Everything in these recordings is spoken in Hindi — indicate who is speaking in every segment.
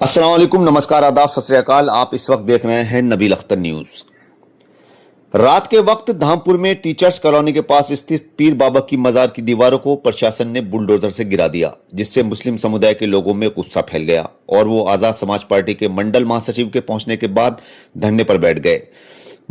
Speaker 1: अस्सलाम वालेकुम, नमस्कार, आदाब, सत श्री अकाल। आप इस वक्त देख रहे हैं नबील अख्तर न्यूज। रात के वक्त धामपुर में टीचर्स कॉलोनी के पास स्थित पीर बाबा की मजार की दीवारों को प्रशासन ने बुलडोजर से गिरा दिया, जिससे मुस्लिम समुदाय के लोगों में गुस्सा फैल गया और वो आजाद समाज पार्टी के मंडल महासचिव के पहुंचने के बाद धरने पर बैठ गए।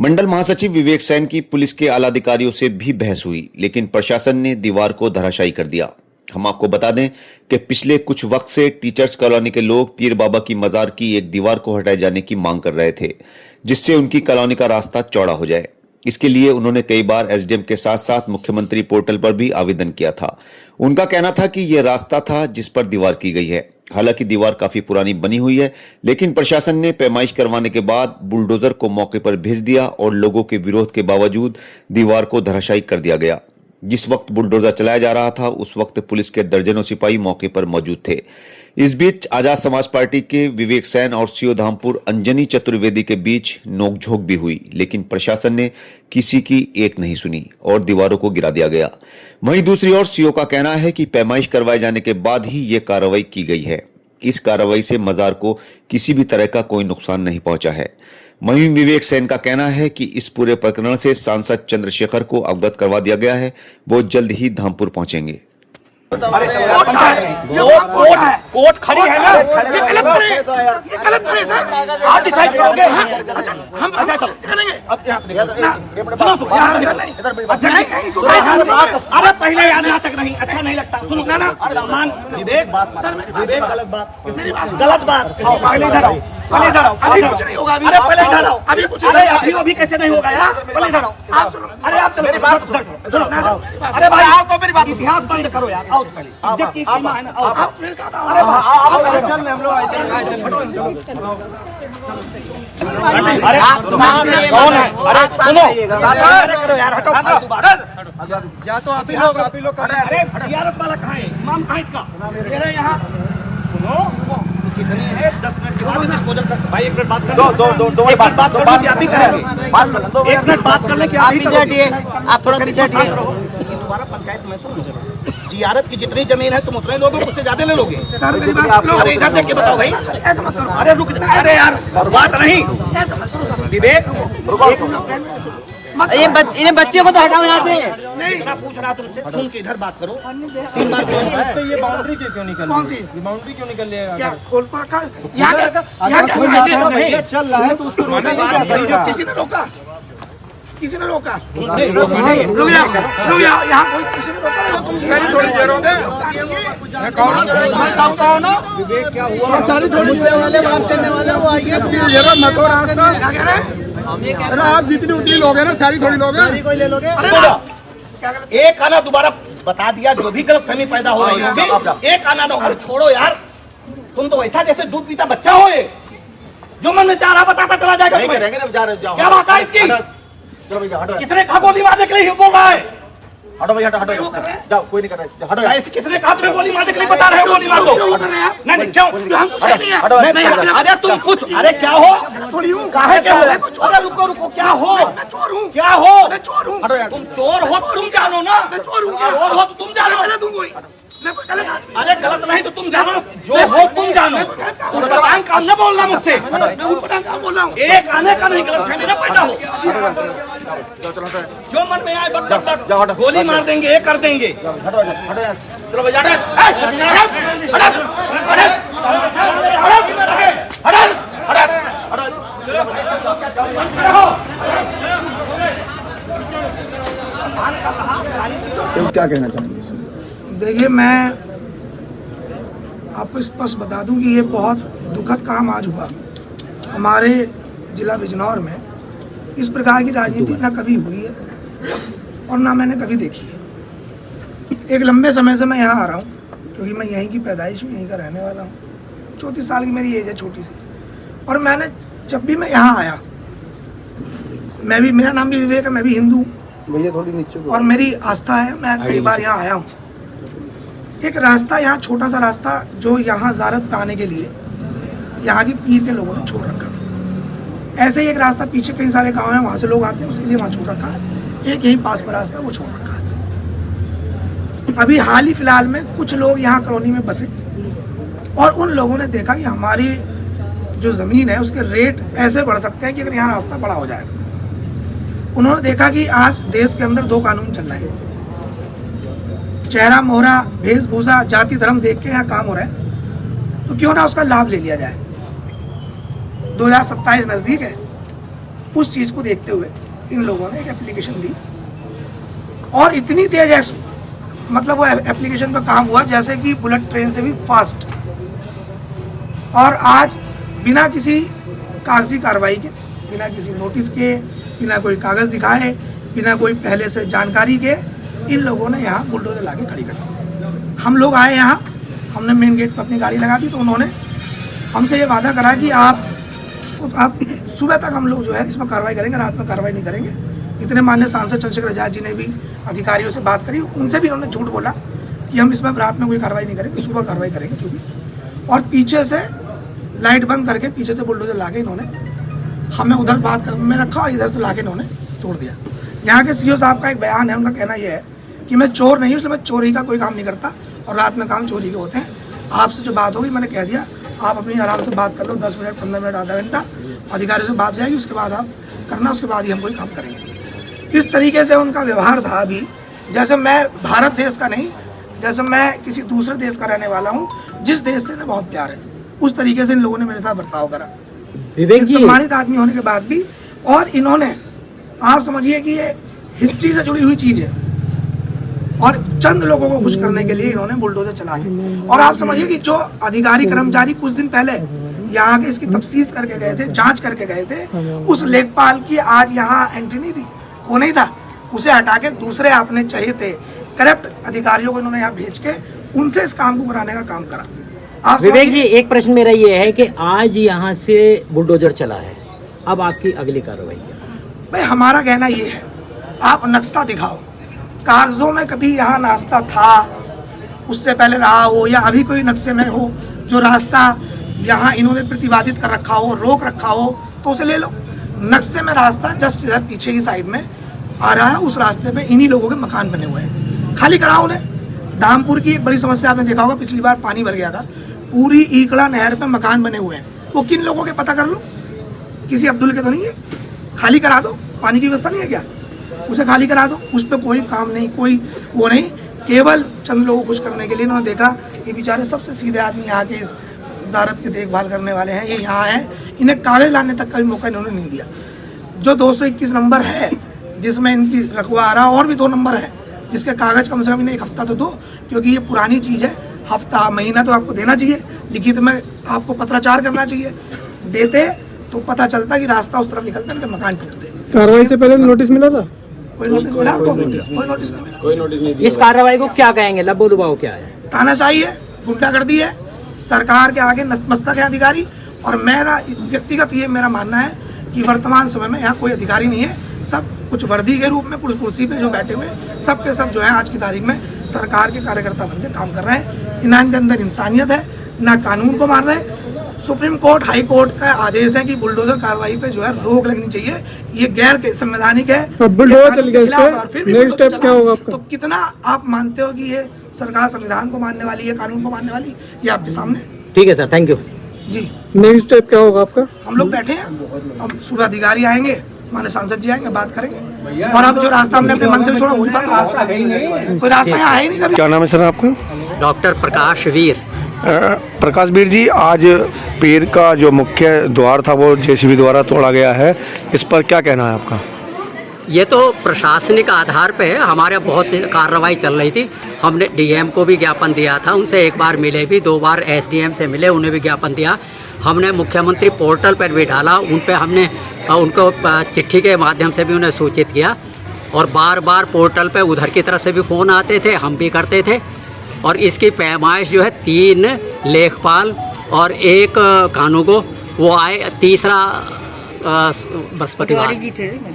Speaker 1: मंडल महासचिव विवेक सैन की पुलिस के आला अधिकारियों से भी बहस हुई, लेकिन प्रशासन ने दीवार को धराशायी कर दिया। हम आपको बता दें कि पिछले कुछ वक्त से टीचर्स कॉलोनी के लोग पीर बाबा की मजार की एक दीवार को हटाए जाने की मांग कर रहे थे, जिससे उनकी कॉलोनी का रास्ता चौड़ा हो जाए। इसके लिए उन्होंने कई बार एसडीएम के साथ साथ मुख्यमंत्री पोर्टल पर भी आवेदन किया था। उनका कहना था कि यह रास्ता था जिस पर दीवार की गई है। हालांकि दीवार काफी पुरानी बनी हुई है, लेकिन प्रशासन ने पैमाइश करवाने के बाद बुलडोजर को मौके पर भेज दिया और लोगों के विरोध के बावजूद दीवार को धराशायी कर दिया गया। जिस वक्त बुलडोजर चलाया जा रहा था उस वक्त पुलिस के दर्जनों सिपाही मौके पर मौजूद थे। इस बीच आजाद समाज पार्टी के विवेक सैन और सीओ धामपुर अंजनी चतुर्वेदी के बीच नोकझोंक भी हुई, लेकिन प्रशासन ने किसी की एक नहीं सुनी और दीवारों को गिरा दिया गया। वहीं दूसरी ओर सीओ का कहना है कि पैमाइश करवाए जाने के बाद ही ये कार्रवाई की गई है। इस कार्रवाई से मजार को किसी भी तरह का कोई नुकसान नहीं पहुंचा है। वहीं विवेक सैन का कहना है कि इस पूरे प्रकरण से सांसद चंद्रशेखर को अवगत करवा दिया गया है, वो जल्द ही धामपुर पहुंचेंगे।
Speaker 2: कोर्ट खड़ी है ना, ये गलत करे, ये गलत करे सर। आप डिसाइड करोगे। अच्छा हम करेंगे। अरे पहले याद यहाँ तक नहीं, अच्छा नहीं लगता। सुनो ना सामान विवेक बात सर, विवेक गलत बात, गलत बात। पहले इधर आओ, पहले इधर आओ। अभी कुछ नहीं होगा। अरे पहले इधर आओ, अभी कुछ नहीं। अभी कैसे नहीं होगा यार? पहले इधर आओ। आप सुनो, अरे आप चलो मेरी बात सुनो। अरे भाई आओ तो मेरी बात, इतिहास बंद करो यार। आओ पहले, इज्जत की सीमा है ना। आप मेरे साथ आओ। अरे आओ चल हम लोग आए, चल अरे कौन है? अरे सुनो करो यार, हटो फालतू बात। या तो आप ही लोग अरे जियारत वाला कहाँ है? इमाम कहाँ है इसका? ये यहाँ सुनो, कितनी है 10 मिनट के बाद डिस्पोजल कर। भाई एक मिनट बात कर दो, एक मिनट बात कर लो, आप ही करेंगे बात कर लो। एक मिनट बात करने के आप पीछे हटिए, आप थोड़ा पीछे हटिए। तुम्हारा पंचायत में सुनो, जियारत की जितनी जमीन है तुम उतने लोगे, उससे ज्यादा ले लोगे। इधर देख के बताओ भाई, ऐसा मत करो। अरे रुक, अरे यार बात नहीं, विवेक
Speaker 3: इन्हें बच्चियों को तो हटाओ यहाँ से।
Speaker 2: नहीं मैं पूछ रहा तुमसे, सुन के इधर बात करो। 3 बार तो ये बाउंड्री क्यों निकल? कौन सी बाउंड्री क्यों निकल रही है? क्या खोल तो रखा है यहाँ चल रहा है तो उसको रोका? किसी ने रोका? किसी ने रोका? रुक जाओ, यहाँ कोई किसी ने रोका? तुम सारी थोड़ी देर हो गए। विवेक क्या हुआ? सारी थोड़ी वाले बात करने वाले वो आएंगे मैं तो रास्ता क्या कह रहे हैं? अरे आप जितनी उतनी लोग हैं ना, सारी थोड़ी लोग हैं, कोई ले लोगे। एक आना दोबारा बता दिया, जो भी गलतफहमी पैदा हो रही होगी एक आना दो। छोड़ो यार, तुम तो ऐसा जैसे दूध पीता बच्चा हो। ये जो मन में चाह रहा बताता चला जाएगा तुम्हें। क्या बात है इसकी? किसने कहा गोली मारने के लिए बोल रहा है? हटो भैया, हटो जाओ, कोई नहीं कर रहा। हटो, ऐसे किसने कहा तुम्हें गोली मारने के लिए बता रहे हो? गोली मार दो। नहीं क्यों? अरे तुम कुछ, अरे क्या हो? काहे क्या हो? अरे रुको रुको, क्या हो? क्या हो? तुम चोर हो तुम जानो ना, चोर हो तुम जानो। अरे गलत नहीं तो तुम जानो, जो हो तुम जानो। उटपटांग काम न बोलना मुझसे। एक आने का नहीं, गलतफहमी न पैदा हो। जो मन में आए बट गोली मार देंगे, ये कर देंगे। चलो भैया
Speaker 4: क्या कहना चाहेंगे?
Speaker 5: देखिए मैं आपको स्पष्ट बता दूं कि ये बहुत दुखद काम आज हुआ हमारे जिला बिजनौर में। इस प्रकार की राजनीति ना कभी हुई है और ना मैंने कभी देखी है। एक लंबे समय से मैं यहाँ आ रहा हूँ, क्योंकि मैं यहीं की पैदाइश हूँ, यहीं का रहने वाला हूँ। 34 साल की मेरी एज है, छोटी सी। और मैंने जब भी मैं यहाँ आया, मैं भी, मेरा नाम भी विवेक है, मैं भी हिंदू हूँ और मेरी आस्था है। मैं कई बार यहाँ आया हूँ। एक रास्ता यहाँ, छोटा सा रास्ता जो यहाँ ज़ियारत पे आने के लिए यहाँ की पीर के लोगों ने छोड़ रखा था। ऐसे ही एक रास्ता पीछे कई सारे गांव हैं, वहाँ से लोग आते हैं, उसके लिए वहाँ छोड़ रखा है। एक यही पास पर रास्ता वो छोड़ रखा है। अभी हाल ही फिलहाल में कुछ लोग यहाँ कॉलोनी में बसे और उन लोगों ने देखा कि हमारी जो ज़मीन है उसके रेट ऐसे बढ़ सकते हैं कि अगर यहाँ रास्ता बड़ा हो जाए तो। उन्होंने देखा कि आज देश के अंदर 2 कानून चल रहे हैं, चेहरा मोहरा वेशभूषा जाति धर्म देख के यहाँ काम हो रहा है, तो क्यों ना उसका लाभ ले लिया जाए। 2027 नज़दीक है, उस चीज़ को देखते हुए इन लोगों ने एक एप्लीकेशन दी और इतनी तेज मतलब वो एप्लीकेशन पर काम हुआ जैसे कि बुलेट ट्रेन से भी फास्ट, और आज बिना किसी कागजी कार्रवाई के, बिना किसी नोटिस के, बिना कोई कागज़ दिखाए, बिना कोई पहले से जानकारी के इन लोगों ने यहाँ बुलडोजर लाके खड़ी कर दी। हम लोग आए यहाँ, हमने मेन गेट पर अपनी गाड़ी लगा दी, तो उन्होंने हमसे ये वादा करा कि आप सुबह तक हम लोग जो है इसमें कार्रवाई करेंगे, रात में कार्रवाई नहीं करेंगे। इतने माननीय सांसद चंद्रशेखर आजाद जी ने भी अधिकारियों से बात करी, उनसे भी उन्होंने झूठ बोला कि हम इसमें रात में कोई कार्रवाई नहीं करेंगे, सुबह कार्रवाई करेंगे जो भी। और पीछे से लाइट बंद करके पीछे से बुलडोजर लाके इन्होंने हमें उधर बात कर में रखा और इधर से लाके इन्होंने तोड़ दिया। यहाँ के सीओ साहब का एक बयान है, उनका कहना यह है कि मैं चोर नहीं हूँ, इसलिए मैं चोरी का कोई काम नहीं करता और रात में काम चोरी के होते हैं। आपसे जो बात होगी मैंने कह दिया, आप अपनी आराम से बात कर लो, 10 मिनट 15 मिनट आधा घंटा अधिकारियों से बात हो जाएगी, उसके बाद आप करना, उसके बाद ही हम कोई काम करेंगे। इस तरीके से उनका व्यवहार था अभी, जैसे मैं भारत देश का नहीं, जैसे मैं किसी दूसरे देश का रहने वाला हूँ, जिस देश से इन्हें बहुत प्यार है, उस तरीके से इन लोगों ने मेरे साथ बर्ताव करा,
Speaker 3: विवेक जी।
Speaker 5: सम्मानित आदमी होने के बाद भी। और इन्होंने, आप समझिए कि ये हिस्ट्री से जुड़ी हुई चीज़ है और चंद लोगों को खुश करने के लिए इन्होंने बुलडोजर चला के, और आप समझिए कि जो अधिकारी कर्मचारी कुछ दिन पहले यहाँ के इसकी तफ्तीश करके गए थे, जांच करके गए थे, उस लेखपाल की आज यहाँ एंट्री नहीं थी, वो नहीं था, उसे हटा के दूसरे आपने चाहिए थे करप्ट अधिकारियों को इन्होंने यहाँ भेज के उनसे इस काम को कराने का काम करा। आप
Speaker 3: विवेक जी, एक प्रश्न मेरा ये है कि आज यहाँ से बुलडोजर चला है, अब आपकी अगली कार्रवाई क्या है?
Speaker 5: भाई हमारा कहना ये है, आप नक्शा दिखाओ, कागजों में कभी यहाँ रास्ता था, उससे पहले रहा हो या अभी कोई नक्शे में हो जो रास्ता यहाँ इन्होंने प्रतिवादित कर रखा हो, रोक रखा हो, तो उसे ले लो। नक्शे में रास्ता जस्ट इधर पीछे की साइड में आ रहा है, उस रास्ते पे इन्हीं लोगों के मकान बने हुए हैं, खाली कराओ उन्हें। धामपुर की एक बड़ी समस्या आपने देखा होगा, पिछली बार पानी भर गया था, पूरी ईकड़ा नहर पे मकान बने हुए हैं, वो किन लोगों के पता कर लो, किसी अब्दुल के तो नहीं है, खाली करा दो, पानी की व्यवस्था नहीं है क्या, उसे खाली करा दो, उस पर कोई काम नहीं, कोई वो नहीं, केवल चंद लोगों को खुश करने के लिए इन्होंने देखा कि बेचारे सबसे सीधे आदमी यहाँ के इस वजारत की देखभाल करने वाले हैं, ये यहाँ हैं, इन्हें कागज लाने तक का भी मौका इन्होंने नहीं दिया। जो 221 नंबर है जिसमें इनकी रखवा आ रहा, और भी 2 नंबर है जिसके कागज कम से कम इन्हें 1 हफ्ता तो दो, क्योंकि ये पुरानी चीज़ है, हफ्ता महीना तो आपको देना चाहिए, लिखित में आपको पत्राचार करना चाहिए, देते तो पता चलता कि रास्ता उस तरफ निकलता है, मकान टूटते।
Speaker 2: कार्रवाई से पहले नोटिस मिला था?
Speaker 5: कोई नोटिस मिला आपको? कोई नोटिस नहीं मिला।
Speaker 3: इस कार्रवाई को क्या कहेंगे, लबो लुबाओ क्या है?
Speaker 5: तानाशाही है, गुंडागर्दी है, सरकार के आगे नतमस्तक है अधिकारी। और मेरा व्यक्तिगत ये मेरा मानना है कि वर्तमान समय में यहाँ कोई अधिकारी नहीं है, सब कुछ वर्दी के रूप में कुर्सी पे जो बैठे हुए हैं, सब के सब जो है आज की तारीख में सरकार के कार्यकर्ता बनकर काम कर रहे हैं। इनके अंदर इंसानियत है, ना कानून को मार रहे हैं। सुप्रीम कोर्ट, हाई कोर्ट का आदेश है कि बुलडोजर कार्रवाई पे जो है रोक लगनी चाहिए, ये गैर संवैधानिक है।
Speaker 2: अब बुलडोजर चल गया,
Speaker 5: फिर
Speaker 2: नेक्स्ट स्टेप क्या होगा आपका?
Speaker 5: तो कितना आप मानते हो कि ये सरकार संविधान को मानने वाली है, कानून को मानने वाली, ये आपके सामने।
Speaker 3: ठीक है सर, थैंक यू
Speaker 5: जी।
Speaker 2: नेक्स्ट स्टेप क्या होगा आपका?
Speaker 5: हम लोग बैठे हैं, अब सुबह अधिकारी आएंगे, माननीय सांसद जी आएंगे, बात करेंगे, और अब जो रास्ता हमने अपने मन से छोड़ा वही बात होगा। कोई रास्ता यहाँ है ही नहीं कभी।
Speaker 4: क्या नाम है सर आपका?
Speaker 3: डॉक्टर प्रकाश वीर।
Speaker 4: प्रकाश वीर जी, आज पीर का जो मुख्य द्वार था वो जेसीबी द्वारा तोड़ा गया है, इस पर क्या कहना है आपका?
Speaker 6: ये तो प्रशासनिक आधार पे है, हमारे बहुत कार्रवाई चल रही थी, हमने डीएम को भी ज्ञापन दिया था, उनसे एक बार मिले भी, 2 बार एसडीएम से मिले, उन्हें भी ज्ञापन दिया, हमने मुख्यमंत्री पोर्टल पर भी डाला, उन पे हमने उनको चिट्ठी के माध्यम से भी उन्हें सूचित किया, और बार बार पोर्टल पे उधर की तरफ से भी फ़ोन आते थे, हम भी करते थे। और इसकी पैमाइश जो है 3 लेखपाल और 1 कानूगो, वो आए, तीसरा बृहस्पतिवार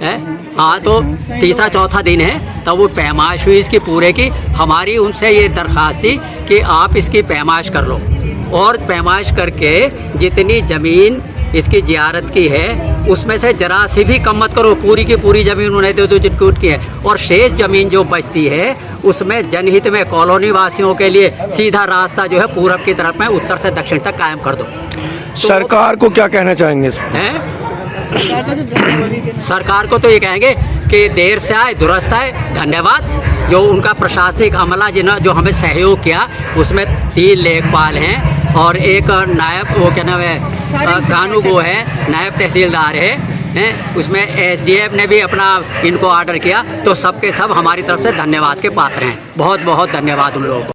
Speaker 6: है, हाँ, तो तीसरा चौथा दिन है, तब वो पैमाइश हुई इसकी पूरे की। हमारी उनसे ये दरख्वास्त थी कि आप इसकी पैमाइश कर लो, और पैमाइश करके जितनी ज़मीन इसकी जियारत की है उसमें से जरा सी भी कम मत करो, पूरी की पूरी ज़मीन उन्हें दे दो जिनको की है, और शेष ज़मीन जो बचती है उसमें जनहित में कॉलोनी वासियों के लिए सीधा रास्ता जो है पूरब की तरफ में उत्तर से दक्षिण तक कायम कर दो।
Speaker 4: सरकार को क्या कहना चाहेंगे?
Speaker 6: हैं? सरकार को तो ये कहेंगे कि देर से आए दुरुस्त आए, धन्यवाद। जो उनका प्रशासनिक अमला जिन्होंने जो हमें सहयोग किया, उसमें 3 लेखपाल हैं और एक नायब, वो क्या नाम है, कानूगो है, नायब तहसीलदार है, उसमें एसडीएम ने भी अपना इनको ऑर्डर किया। तो सबके सब हमारी तरफ से धन्यवाद के पात्र हैं। बहुत बहुत धन्यवाद उन लोगों को।